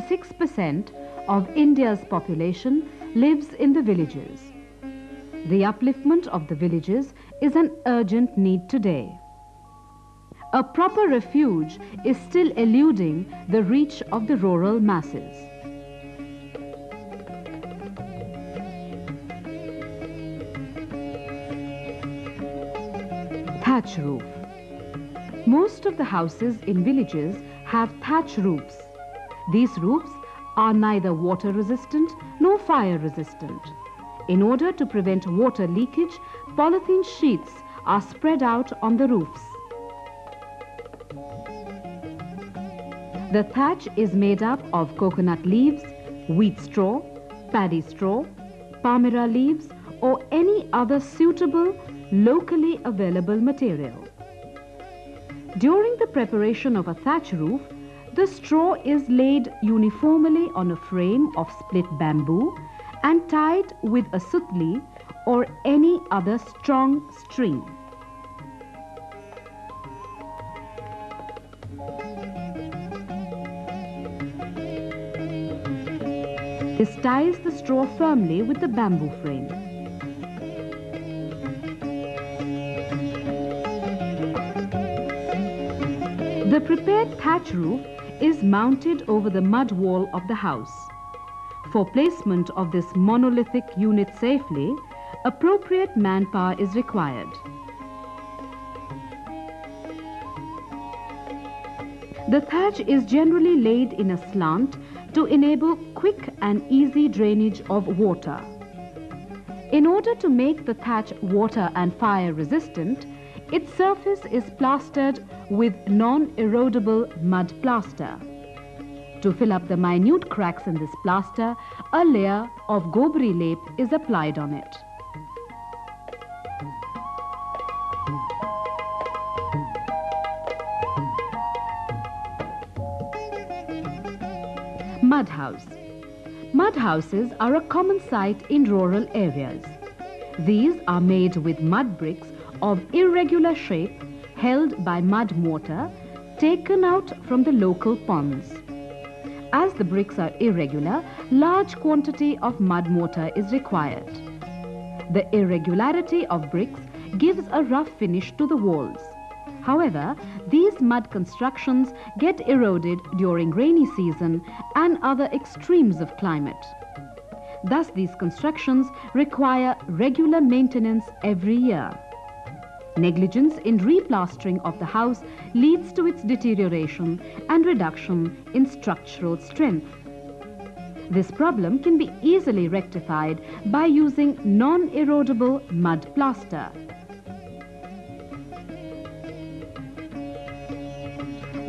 96% of India's population lives in the villages. The upliftment of the villages is an urgent need today. A proper refuge is still eluding the reach of the rural masses. Thatch roof. Most of the houses in villages have thatch roofs. These roofs are neither water resistant nor fire resistant. In order to prevent water leakage, polythene sheets are spread out on the roofs. The thatch is made up of coconut leaves, wheat straw, paddy straw, palmyra leaves, or any other suitable, locally available material. During the preparation of a thatch roof, the straw is laid uniformly on a frame of split bamboo and tied with a sutli or any other strong string. This ties the straw firmly with the bamboo frame. The prepared thatch roof is mounted over the mud wall of the house. For placement of this monolithic unit safely, appropriate manpower is required. The thatch is generally laid in a slant to enable quick and easy drainage of water. In order to make the thatch water and fire resistant, its surface is plastered with non-erodible mud plaster. To fill up the minute cracks in this plaster, a layer of gobri lep is applied on it. Mud house. Mud houses are a common sight in rural areas. These are made with mud bricks of irregular shape held by mud mortar taken out from the local ponds. As the bricks are irregular, large quantity of mud mortar is required. The irregularity of bricks gives a rough finish to the walls. However, these mud constructions get eroded during rainy season and other extremes of climate. Thus, these constructions require regular maintenance every year. Negligence in replastering of the house leads to its deterioration and reduction in structural strength. This problem can be easily rectified by using non-erodible mud plaster.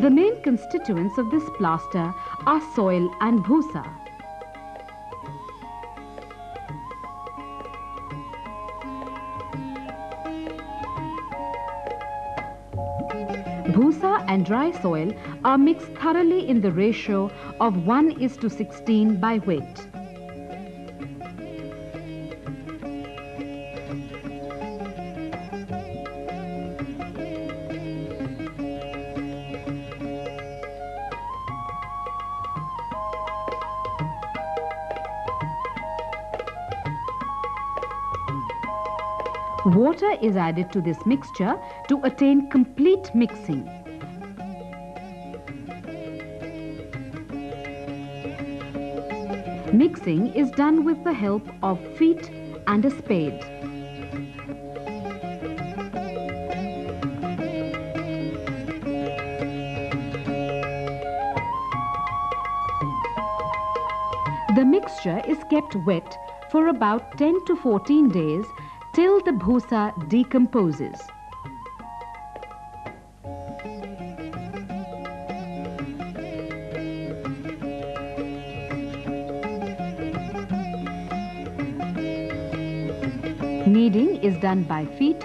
The main constituents of this plaster are soil and bhusa. Bhusa and dry soil are mixed thoroughly in the ratio of 1:16 by weight. Water is added to this mixture to attain complete mixing. Mixing is done with the help of feet and a spade. The mixture is kept wet for about 10 to 14 days till the bhusa decomposes. Kneading is done by feet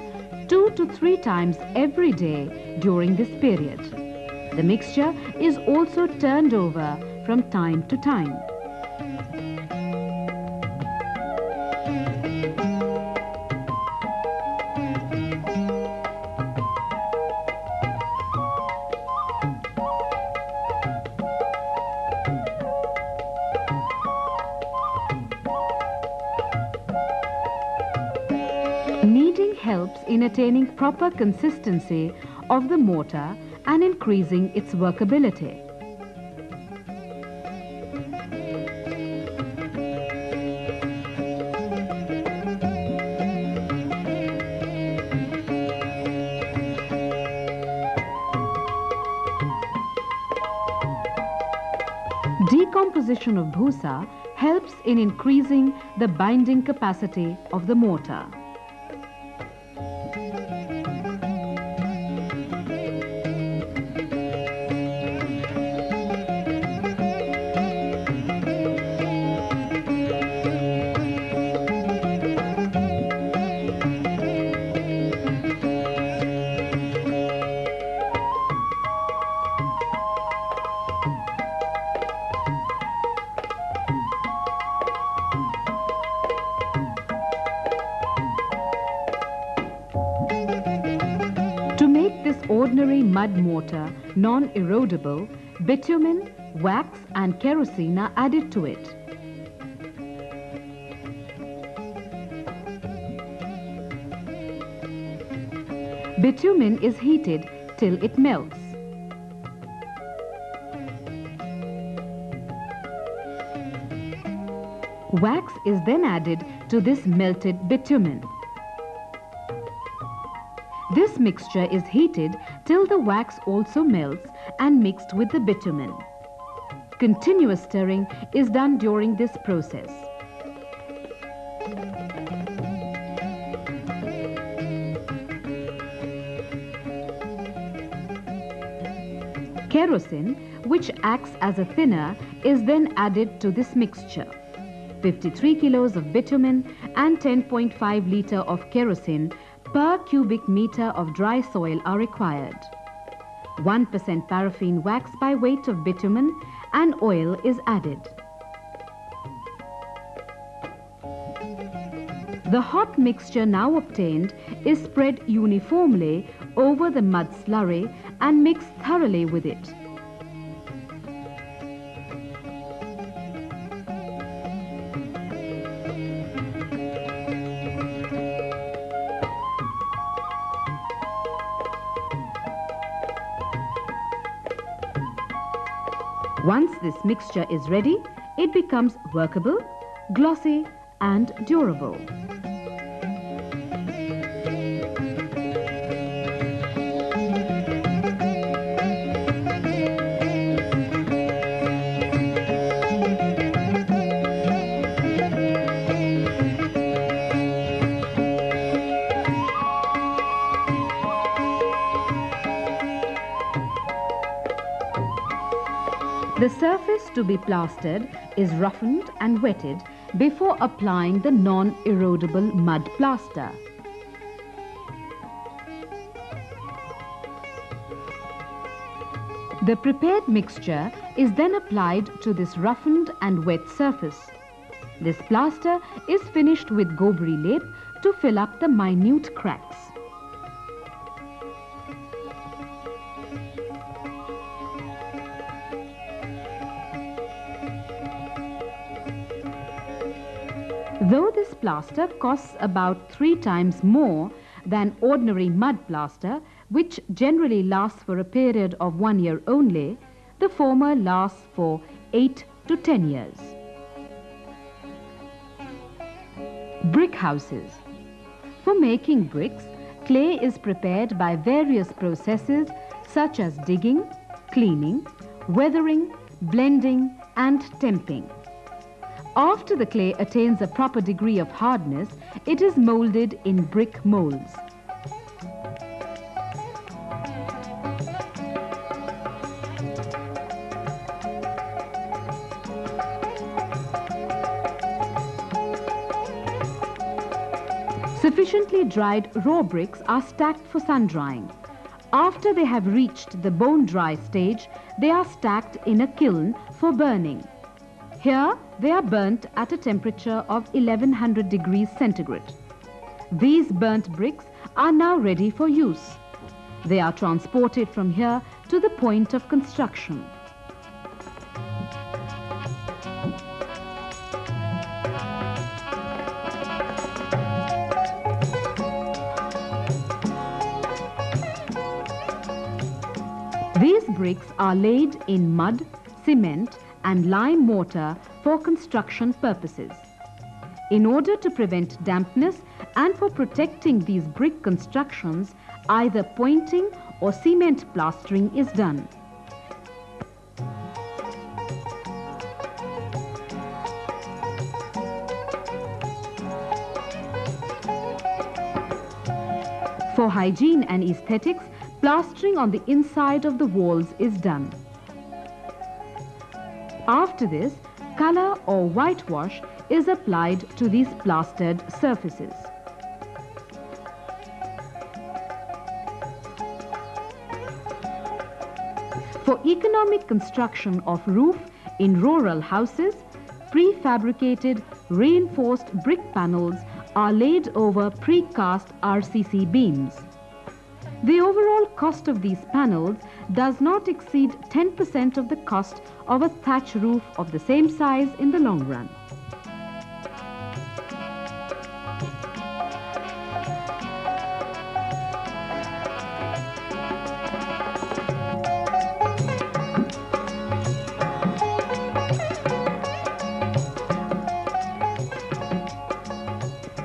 2 to 3 times every day during this period. The mixture is also turned over from time to time. helps in attaining proper consistency of the mortar and increasing its workability. Decomposition of bhusa helps in increasing the binding capacity of the mortar. To make this ordinary mud mortar non-erodible, bitumen, wax and kerosene are added to it. Bitumen is heated till it melts. Wax is then added to this melted bitumen. This mixture is heated till the wax also melts and mixed with the bitumen. Continuous stirring is done during this process. Kerosene, which acts as a thinner, is then added to this mixture. 53 kilos of bitumen and 10.5 litre of kerosene per cubic meter of dry soil are required. 1% paraffin wax by weight of bitumen and oil is added. The hot mixture now obtained is spread uniformly over the mud slurry and mixed thoroughly with it. Once this mixture is ready, it becomes workable, glossy and durable. The surface to be plastered is roughened and wetted before applying the non-erodible mud plaster. The prepared mixture is then applied to this roughened and wet surface. This plaster is finished with gobri lep to fill up the minute cracks. Though this plaster costs about 3 times more than ordinary mud plaster, which generally lasts for a period of 1 year only, the former lasts for 8 to 10 years. Brick houses. For making bricks, clay is prepared by various processes such as digging, cleaning, weathering, blending and temping. After the clay attains a proper degree of hardness, it is molded in brick molds. Sufficiently dried raw bricks are stacked for sun drying. After they have reached the bone dry stage, they are stacked in a kiln for burning. Here, they are burnt at a temperature of 1100 degrees centigrade. These burnt bricks are now ready for use. They are transported from here to the point of construction. bricks are laid in mud, cement and lime mortar for construction purposes. In order to prevent dampness and for protecting these brick constructions, either pointing or cement plastering is done. For hygiene and aesthetics, plastering on the inside of the walls is done. After this, color or whitewash is applied to these plastered surfaces. For economic construction of roof in rural houses, prefabricated reinforced brick panels are laid over precast RCC beams. The overall cost of these panels does not exceed 10% of the cost of a thatch roof of the same size in the long run.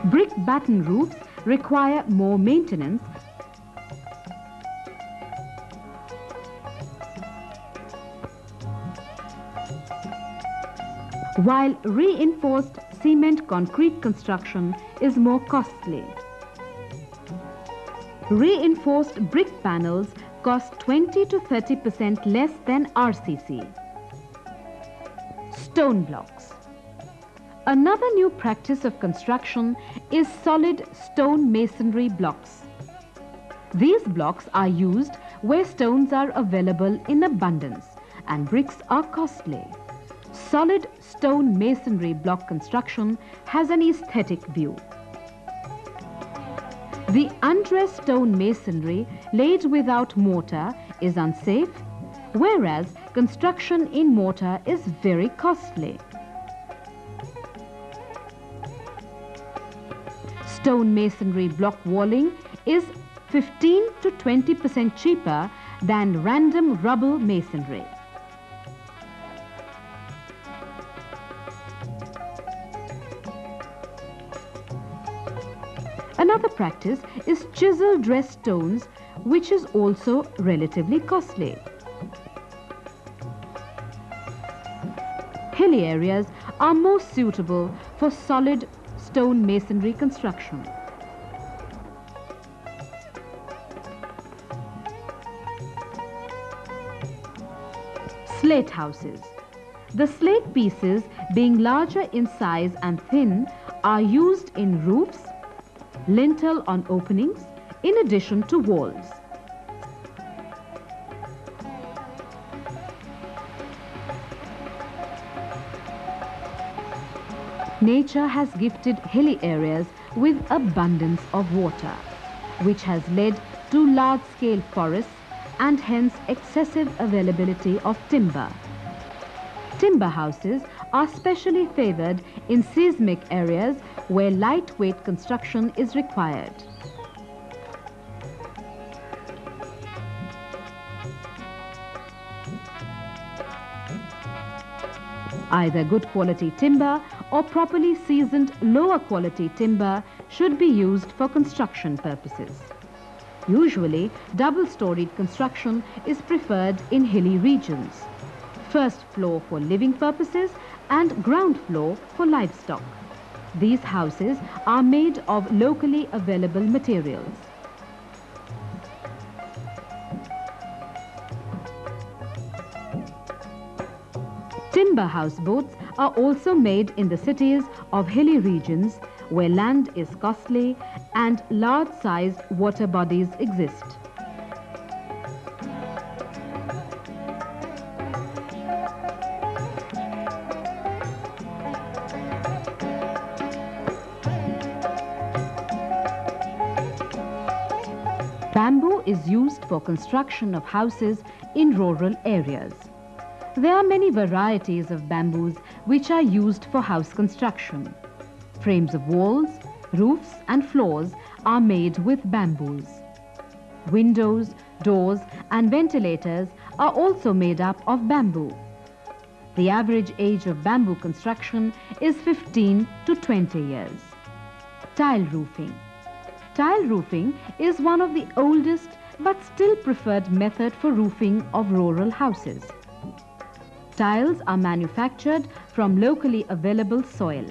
Brick batten roofs require more maintenance, while reinforced cement concrete construction is more costly. Reinforced brick panels cost 20 to 30% less than RCC. Stone blocks. Another new practice of construction is solid stone masonry blocks. These blocks are used where stones are available in abundance and bricks are costly. Solid stone masonry block construction has an aesthetic view. The undressed stone masonry laid without mortar is unsafe, whereas construction in mortar is very costly. Stone masonry block walling is 15 to 20% cheaper than random rubble masonry. Another practice is chisel dressed stones, which is also relatively costly. Hilly areas are more suitable for solid stone masonry construction. Slate houses. The slate pieces, being larger in size and thin, are used in roofs, lintel on openings, in addition to walls. Nature has gifted hilly areas with abundance of water, which has led to large-scale forests and hence excessive availability of timber. Timber houses are specially favored in seismic areas where lightweight construction is required. Either good quality timber or properly seasoned lower quality timber should be used for construction purposes. Usually, double-storied construction is preferred in hilly regions. First floor for living purposes and ground floor for livestock. These houses are made of locally available materials. Timber houseboats are also made in the cities of hilly regions where land is costly and large-sized water bodies exist. Bamboo is used for construction of houses in rural areas. There are many varieties of bamboos which are used for house construction. Frames of walls, roofs and floors are made with bamboos. Windows, doors and ventilators are also made up of bamboo. The average age of bamboo construction is 15 to 20 years. Tile roofing. Tile roofing is one of the oldest but still preferred method for roofing of rural houses. Tiles are manufactured from locally available soil.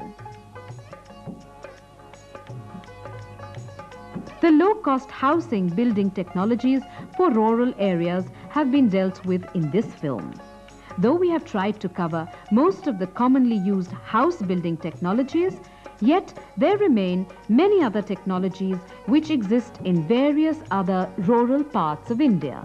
The low-cost housing building technologies for rural areas have been dealt with in this film. Though we have tried to cover most of the commonly used house building technologies, yet there remain many other technologies which exist in various other rural parts of India.